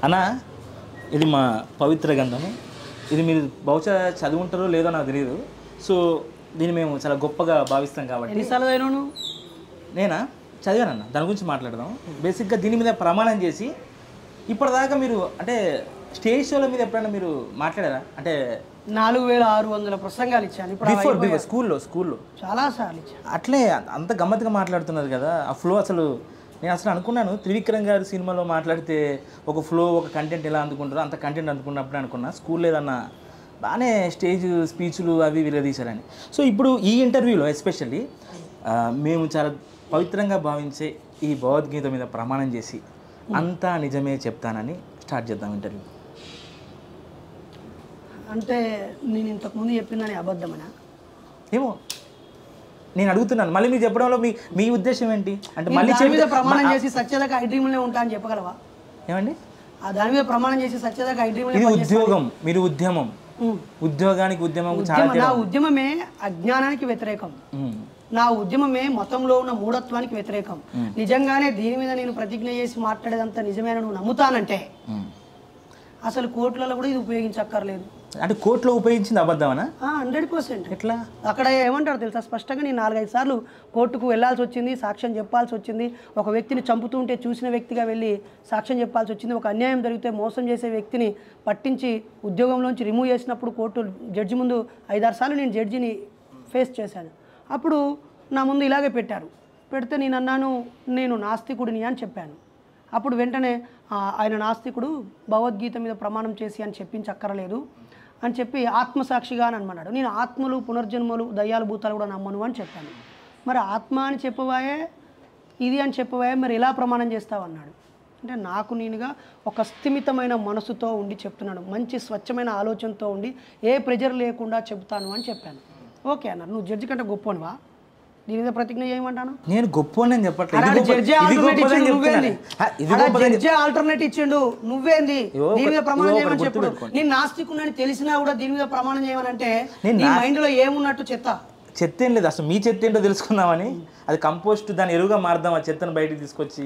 అన్న ఇది మా పవిత్ర గ్రంథము. ఇది మీరు బహుశా చదువుంటారో లేదో నాకు తెలియదు. సో దీన్ని మేము చాలా గొప్పగా భావిస్తాం కాబట్టి. ఎన్నిసార్లు చదివాను? నేనా చదివానన్న, దాని గురించి మాట్లాడదాం. బేసిక్గా దీని మీద ప్రమాణం చేసి ఇప్పటిదాకా మీరు అంటే స్టేజ్ షోల మీద ఎప్పుడైనా మీరు మాట్లాడారా? అంటే 4600 ప్రసంగాలు ఇచ్చాను. ఇప్పుడు స్కూల్లో చాలాసార్లు ఇచ్చాను. అట్లే అంత గమ్మత్తుగా మాట్లాడుతున్నారు కదా. ఆ ఫ్లో అసలు నేను అసలు అనుకున్నాను త్రివిక్రమ్ గారి సినిమాలో మాట్లాడితే ఒక ఫ్లో ఒక కంటెంట్ ఎలా అందుకుంటారో అంత కంటెంట్ అందుకున్నప్పుడు అనుకున్నా స్కూల్లో ఏదన్నా బాగానే స్టేజ్ స్పీచ్లు అవి విరదీశారని. సో ఇప్పుడు ఈ ఇంటర్వ్యూలో ఎస్పెషల్లీ మేము చాలా పవిత్రంగా భావించే ఈ భగవద్గీత మీద ప్రమాణం చేసి అంతా నిజమే చెప్తానని స్టార్ట్ చేద్దాం ఇంటర్వ్యూ. అంటే నేను ఇంతకుముందు చెప్పిందని అబద్ధమనా? ఏమో నేను అడుగుతున్నాను. మళ్ళీ మీరు చెప్పడంలో మీ ఉద్దేశం ఏంటి? అంటే మళ్ళీ దాని మీద ప్రమాణం చేసి సత్యదాకా ఐ డ్రీమ్లే ఉంటా అని చెప్పగలవా? ఏమండి? ఆ దాని మీద ప్రమాణం చేసి సత్యదాకా ఐ డ్రీమ్లే. ఇది ఉద్యోగం, మీరు ఉద్యమం, ఉద్యోగానికి ఉద్యమం. నా ఉద్యమమే అజ్ఞానానికి వ్యతిరేకం. నా ఉద్యమమే మతంలో ఉన్న మూఢత్వానికి వ్యతిరేకం. నిజంగానే దీని మీద నేను ప్రతిజ్ఞ చేసి మాట్లాడేదంతా నిజమేనా నువ్వు నమ్ముతానంటే అసలు కోర్టులలో కూడా ఇది ఉపయోగించక్కర్లేదు. అంటే కోర్టులో ఉపయోగించింది అబద్ధమనా? 100%. ఎట్లా? అక్కడ ఏమంటారు తెలుసా? స్పష్టంగా నేను 4-5 సార్లు కోర్టుకు వెళ్లాల్సి వచ్చింది, సాక్ష్యం చెప్పాల్సి వచ్చింది. ఒక వ్యక్తిని చంపుతుంటే చూసిన వ్యక్తిగా వెళ్ళి సాక్ష్యం చెప్పాల్సి వచ్చింది. ఒక అన్యాయం జరిగితే మోసం చేసే వ్యక్తిని పట్టించి ఉద్యోగంలోంచి రిమూవ్ చేసినప్పుడు కోర్టు జడ్జి ముందు 5-6 సార్లు నేను జడ్జిని ఫేస్ చేశాను. అప్పుడు నా ముందు ఇలాగే పెట్టారు. పెడితే నేను అన్నాను నేను నాస్తికుడిని అని చెప్పాను. అప్పుడు వెంటనే ఆయన నాస్తికుడు, భగవద్గీత మీద ప్రమాణం చేసి అని చెప్పించక్కరలేదు అని చెప్పి ఆత్మసాక్షిగా అని అన్నాడు. నేను ఆత్మలు, పునర్జన్మలు, దయ్యాలు, భూతాలు కూడా నమ్మను అని చెప్పాను. మరి ఆత్మ అని చెప్పవాయే, ఇది అని చెప్పవాయే, మరి ఎలా ప్రమాణం చేస్తావు అన్నాడు. అంటే నాకు నేనుగా ఒక స్థిమితమైన మనసుతో ఉండి చెప్తున్నాను, మంచి స్వచ్ఛమైన ఆలోచనతో ఉండి ఏ ప్రెజర్ లేకుండా చెప్తాను అని చెప్పాను. ఓకే అన్నారు. నువ్వు జడ్జి కంటే గొప్పనివా? దీని మీద ప్రతిజ్ఞ చేయమంటాను. నేను గొప్ప చెప్పట్లేదు. ఆల్టర్నేట్ ఇచ్చిండు, నువ్వేంది దీని మీద ప్రమాణం చేయమని చెప్పడు. నేను నాస్తికున్నని తెలిసినా కూడా దీని మీద ప్రమాణం చేయమనంటే నీ మైండ్ లో ఏమున్నట్టు చెత్త ఏం లేదు. అసలు మీ చెత్త ఏంటో తెలుసుకుందామని, అది కంపోస్ట్ దాని ఎరువుగా మారుదాం, ఆ చెత్తను బయటకు తీసుకొచ్చి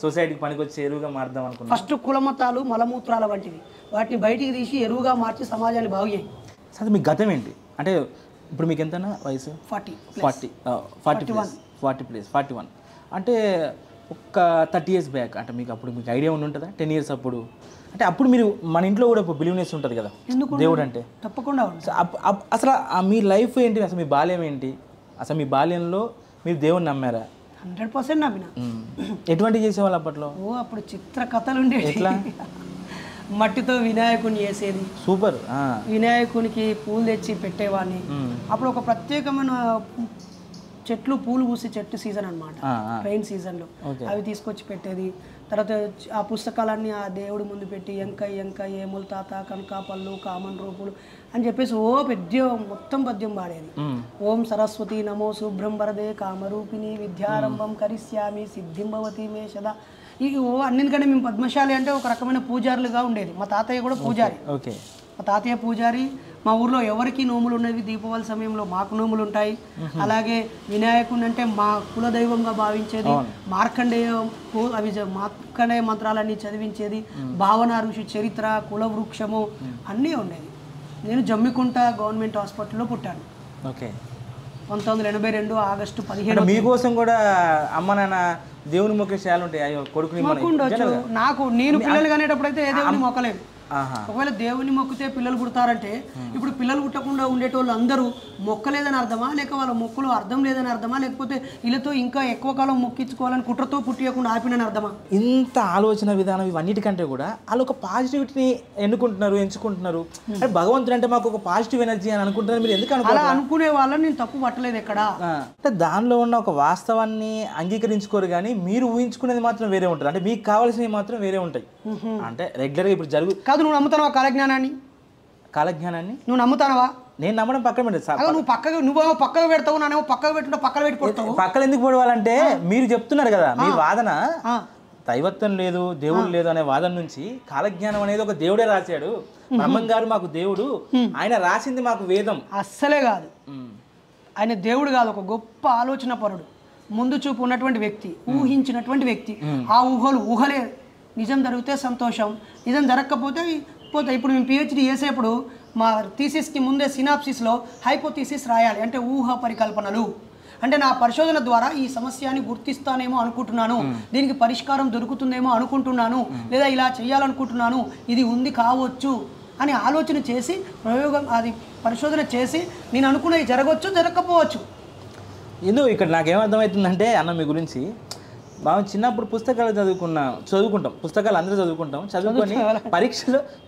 సొసైటీకి పనికొచ్చి ఎరువుగా మారుదాం అనుకున్నాను. ఫస్ట్ కులమతాలు, మలమూత్రాల వంటివి, వాటిని బయటికి తీసి ఎరువుగా మార్చి సమాజాన్ని బాగు చేయి. అసలు మీ గతం ఏంటి? అంటే ఇప్పుడు మీకు ఎంతనా వయసు? 41. అంటే ఒక 30 years బ్యాక్ అంటే మీకు అప్పుడు మీకు ఐడియా ఉంటుందా? 10 years అప్పుడు అంటే అప్పుడు మీరు మన ఇంట్లో కూడా బిలీవ్నెస్ ఉంటుంది కదా దేవుడు అంటే. తప్పకుండా. అసలు మీ లైఫ్ ఏంటి? అసలు మీ బాల్యం ఏంటి? అసలు మీ బాల్యంలో మీరు దేవుని నమ్మారా? 100% నమ్మిన. ఎటువంటి చేసేవాళ్ళు అప్పట్లో? అప్పుడు చిత్ర కథలు ఉండేవి. ఎట్లా? మట్టితో వినాయకుని చేసేది. సూపర్. వినాయకునికి పూలు తెచ్చి పెట్టేవాడిని. అప్పుడు ఒక ప్రత్యేకమైన చెట్లు పూలు పూసే చెట్టు సీజన్ అనమాట, రైన్ సీజన్లో అవి తీసుకొచ్చి పెట్టేది. తర్వాత ఆ పుస్తకాలన్నీ ఆ దేవుడి ముందు పెట్టి ఎంక ఏములు తాత కనక పళ్ళు కామన్ రూపులు అని చెప్పేసి మొత్తం పద్యం పాడేది. ఓం సరస్వతి నమో శుభ్రం వరదే కామరూపిణి విద్యారంభం కరిష్యామి సిద్ధింభవతి మే సదా. అన్నింటికంటే మేము పద్మశాలి అంటే ఒక రకమైన పూజారులుగా ఉండేది. మా తాతయ్య కూడా పూజారి. మా తాతయ్య పూజారి. మా ఊర్లో ఎవరికి నోములు ఉన్నవి, దీపావళి సమయంలో మాకు నోములు ఉంటాయి. అలాగే వినాయకుని అంటే మా కులదైవంగా భావించేది. మార్కండేయ మంత్రాలన్నీ చదివించేది. భావన ఋషి చరిత్ర, కుల వృక్షము అన్నీ ఉండేది. నేను జమ్మికుంట గవర్నమెంట్ హాస్పిటల్లో పుట్టాను. 1982 ఆగస్టు 17. మీకోసం కూడా అమ్మ నాన్న దేవుని మొక్కే శాలు ఉంటాయి. అయ్యో కొడుకుని నాకు నేను పిల్లలు కనేటప్పుడు అయితే ఏ దేవుని మొక్కలేదు. ఒకవేళ దేవుని మొక్కితే పిల్లలు పుడతారంటే ఇప్పుడు పిల్లలు పుట్టకుండా ఉండేటోళ్ళు అందరూ మొక్కలేదని అర్థమా, లేక వాళ్ళ మొక్కలు అర్థం లేదని అర్థమా, లేకపోతే వీళ్ళతో ఇంకా ఎక్కువ కాలం మొక్కించుకోవాలని కుట్రతో పుట్టియకుండా ఆపినని అర్థమా? ఇంత ఆలోచన విధానం ఇవన్నిటికంటే కూడా వాళ్ళు ఒక పాజిటివిటీని ఎంచుకుంటున్నారు. అంటే భగవంతుడు అంటే మాకు ఒక పాజిటివ్ ఎనర్జీ అని అనుకుంటున్నారు. మీరు ఎందుకు అలా అనుకునే వాళ్ళని నేను తప్పు పట్టలేదు ఎక్కడ. అంటే దానిలో ఉన్న ఒక వాస్తవాన్ని అంగీకరించుకోరు, కానీ మీరు ఊహించుకునేది మాత్రం వేరే ఉంటుంది. అంటే మీకు కావాల్సినవి మాత్రం వేరే ఉంటాయి. అంటే రెగ్యులర్గా ఇప్పుడు నువ్వు నమ్ముతావా కాలజ్ఞానాన్ని? నువ్వు నమ్ముతావా? నేను నమ్మడం పక్కన పెడతా. నువ్వు పక్కకు పెడతావు, నానేమో పక్కకు పెట్టుకుంటా పక్కన పెట్టుకుంటావు. పక్కన ఎందుకు పడవాలంటే మీరు చెప్తున్నారు కదా, మీ వాదన దైవత్వం లేదు, దేవుడు లేదు అనే వాదన నుంచి కాలజ్ఞానం అనేది ఒక దేవుడే రాశాడు, బ్రహ్మం గారు మాకు దేవుడు, ఆయన రాసింది మాకు వేదం. అస్సలే కాదు, ఆయన దేవుడు కాదు, ఒక గొప్ప ఆలోచన పరుడు, ముందు చూపు ఉన్నటువంటి వ్యక్తి, ఊహించినటువంటి వ్యక్తి. ఆ ఊహలే నిజం జరిగితే సంతోషం, నిజం జరగకపోతే పోతాయి. ఇప్పుడు మేము పిహెచ్డి చేసేప్పుడు మా థీసిస్కి ముందే సినాప్సిస్లో హైపోథీసిస్ రాయాలి, అంటే ఊహా పరికల్పనలు. అంటే నా పరిశోధన ద్వారా ఈ సమస్యని గుర్తిస్తానేమో అనుకుంటున్నాను, దీనికి పరిష్కారం దొరుకుతుందేమో అనుకుంటున్నాను, లేదా ఇలా చేయాలనుకుంటున్నాను, ఇది ఉంది కావచ్చు అని ఆలోచన చేసి ప్రయోగం అది పరిశోధన చేసి నేను అనుకున్నది జరగవచ్చు, జరగకపోవచ్చు. ఎందుకు ఇక్కడ నాకేమర్థమవుతుందంటే అన్న మీ గురించి మనం చిన్నప్పుడు పుస్తకాలు చదువుకుంటాం, పుస్తకాలు అందరూ చదువుకొని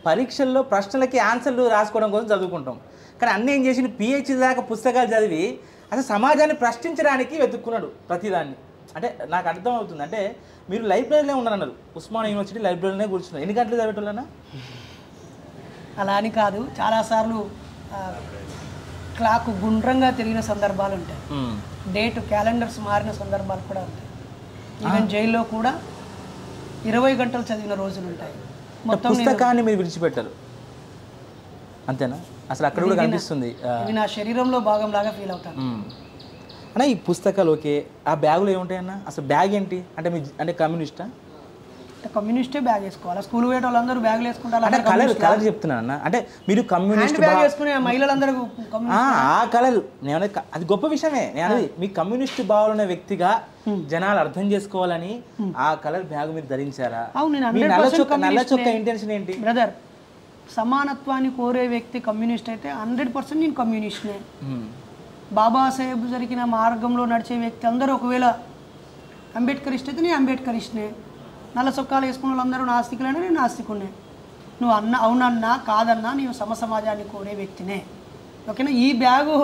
పరీక్షల్లో ప్రశ్నలకి ఆన్సర్లు రాసుకోవడం కోసం చదువుకుంటాం. కానీ అన్నీ ఏం చేసి పిహెచ్డి దాకా పుస్తకాలు చదివి అసలు సమాజాన్ని ప్రశ్నించడానికి వెతుక్కున్నాడు ప్రతిదాన్ని. అంటే నాకు అర్థం అవుతుంది, అంటే మీరు లైబ్రరీలో ఉన్నారన్నారు, ఉస్మానియా యూనివర్సిటీ లైబ్రరీలోనే కూర్చున్నారు. ఎన్ని గంటలు చదివేటోళ్ళన్నా? అలా అని కాదు, చాలాసార్లు క్లాక్ గుండ్రంగా తిరిగిన సందర్భాలు ఉంటాయి, డేట్ క్యాలెండర్స్ మారిన సందర్భాలు కూడా ఉంటాయి. ఈవెన్ జైల్లో కూడా 20 గంటలు చదివిన రోజులు ఉంటాయి. మొత్తం పుస్తకాన్ని మీరు విడిచిపెట్టారు అంతేనా? అసలు అక్కడ కూడా కనిపిస్తుంది, ఇది నా శరీరంలో భాగంలాగా ఫీల్ అవుతాను అన్న. ఈ పుస్తకాలు ఓకే, ఆ బ్యాగులో ఏముంటాయన్న? అసలు బ్యాగ్ ఏంటి అంటే మీ అంటే కమ్యూనిస్టా? కమ్యూనిస్టే బ్యాగ్ వేసుకోవాలి, స్కూల్ పోయే వాళ్ళందరూ బ్యాగులు వేసుకుంటారు. అంటే కలర్ చెప్తున్నాను అన్న, అంటే మీరు కమ్యూనిస్ట్ బ్యాగ్ వేసుకునే మహిళలందరూ ఆ కలర్ నేను అది గొప్ప విషయమే. నేను మీ కమ్యూనిస్ట్ భావాలున్న వ్యక్తిగా జనాలు అర్థం చేసుకోవాలని ఆ కలర్ బ్యాగ్ మీరు ధరించారా? నల్ల చొక్క ఇంటెన్షన్ ఏంటి? బ్రదర్, సమానత్వాన్ని కోరే వ్యక్తి కమ్యూనిస్ట్ అయితే 100% నేను కమ్యూనిస్ట్నే. బాబాసాహెబ్ జరిగిన మార్గంలో నడిచే వ్యక్తి అందరూ ఒకవేళ అంబేద్కరిస్ట్ అయితే నేను అంబేద్కరిస్ట్నే. నల్ల చొక్కాలు వేసుకున్న వాళ్ళందరూ నాస్తికులైనా నేను నాస్తికునే. నువ్వు అవునన్నా కాదన్నా నేను సమాజాన్ని కోరే వ్యక్తినే. ఓకేనా? ఈ బ్యాగు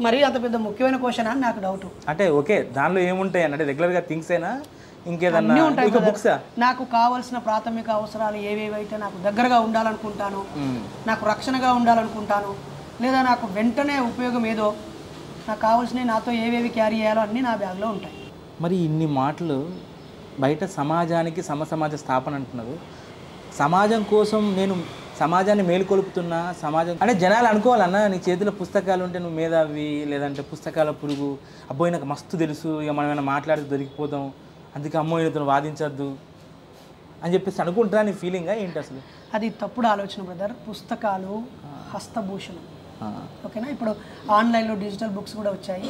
మరి అంత పెద్ద ముఖ్యమైన క్వశ్చన్ అని నాకు డౌట్. అంటే ఓకే, దానిలో ఏముంటాయి అంటే రెగ్యులర్గా థింగ్స్ అయినా ఇంకేదన్నా ఉంటాయి? నాకు కావాల్సిన ప్రాథమిక అవసరాలు ఏవేవైతే నాకు దగ్గరగా ఉండాలనుకుంటాను, నాకు రక్షణగా ఉండాలనుకుంటాను, లేదా నాకు వెంటనే ఉపయోగం ఏదో నాకు కావాల్సినవి నాతో ఏవేవి క్యారీ చేయాలో అన్నీ నా బ్యాగ్లో ఉంటాయి. మరి ఇన్ని మాటలు బయట సమాజానికి సమాజ స్థాపన అంటున్నారు. సమాజం కోసం నేను సమాజాన్ని మేలుకొలుపుతున్నా, సమాజం అంటే జనాలు అనుకోవాలన్నా నీ చేతిలో పుస్తకాలు ఉంటే నువ్వు మేధావి, లేదంటే పుస్తకాల పురుగు, అబ్బోయి నాకు మస్తు తెలుసు, ఇక మనం ఏమైనా మాట్లాడితే దొరికిపోతాం, అందుకే అమ్మో ఈయనతో వాదించద్దు అని చెప్పేసి అనుకుంటారా? నీ ఫీలింగా ఏంటి అసలు? అది తప్పుడు ఆలోచన బ్రదర్. పుస్తకాలు హస్తభూషణం, ఓకేనా? ఇప్పుడు ఆన్లైన్లో డిజిటల్ బుక్స్ కూడా వచ్చాయి,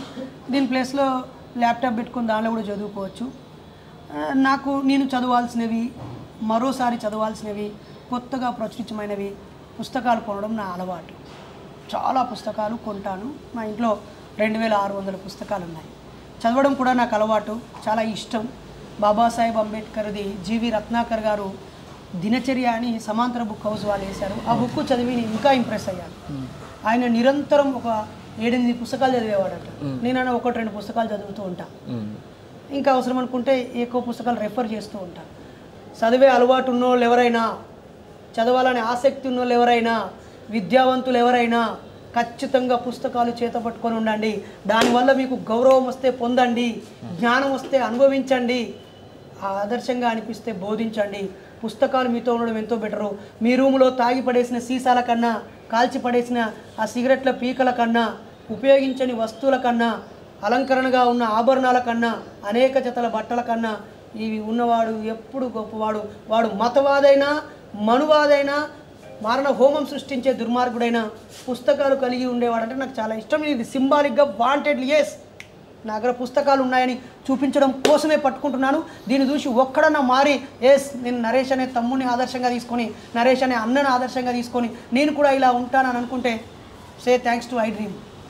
దీని ప్లేస్లో ల్యాప్టాప్ పెట్టుకుని దానిలో కూడా చదువుకోవచ్చు. నేను చదవాల్సినవి, మరోసారి చదవాల్సినవి, కొత్తగా ప్రచురితమైనవి పుస్తకాలు కొనడం నా అలవాటు. చాలా పుస్తకాలు కొంటాను. మా ఇంట్లో 2600 పుస్తకాలు ఉన్నాయి. చదవడం కూడా నాకు అలవాటు, చాలా ఇష్టం. బాబాసాహెబ్ అంబేద్కర్ది జీవి రత్నాకర్ గారు దినచర్య అని సమాంతర బుక్ హౌస్ వాళ్ళు వేశారు. ఆ బుక్ చదివి నేను ఇంకా ఇంప్రెస్ అయ్యాను. ఆయన నిరంతరం ఒక 7-8 పుస్తకాలు చదివేవాడట. నేను 1-2 పుస్తకాలు చదువుతూ ఉంటాను. ఇంకా అవసరం అనుకుంటే ఎక్కువ పుస్తకాలు రెఫర్ చేస్తూ ఉంటాను. చదివే అలవాటు ఉన్నోళ్ళు ఎవరైనా, చదవాలనే ఆసక్తి ఉన్నోళ్ళు ఎవరైనా, విద్యావంతులు ఎవరైనా ఖచ్చితంగా పుస్తకాలు చేతపట్టుకొని ఉండండి. దానివల్ల మీకు గౌరవం వస్తే పొందండి, జ్ఞానం వస్తే అనుభవించండి, ఆదర్శంగా అనిపిస్తే బోధించండి. పుస్తకాలు మీతో ఉండడం ఎంతో బెటరు. మీ రూములో తాగి పడేసిన సీసాల కన్నా, కాల్చి పడేసిన ఆ సిగరెట్ల పీకల కన్నా, ఉపయోగించని వస్తువుల కన్నా, అలంకరణగా ఉన్న ఆభరణాల కన్నా, అనేక జతల బట్టల కన్నా ఇవి ఉన్నవాడు ఎప్పుడు గొప్పవాడు. వాడు మతవాదైనా, మనువాదైనా, మారణ హోమం సృష్టించే దుర్మార్గుడైనా పుస్తకాలు కలిగి ఉండేవాడంటే నాకు చాలా ఇష్టం. ఇది సింబాలిక్గా వాంటెడ్లీ ఎస్ నా దగ్గర పుస్తకాలు ఉన్నాయని చూపించడం కోసమే పట్టుకుంటున్నాను. దీన్ని చూసి ఒక్కడన్నా మారి ఎస్ నేను నరేష్ అనే తమ్ముడిని ఆదర్శంగా తీసుకొని, నరేష్ అనే అన్నని ఆదర్శంగా తీసుకొని నేను కూడా ఇలా ఉంటానని అనుకుంటే say thanks to I dream.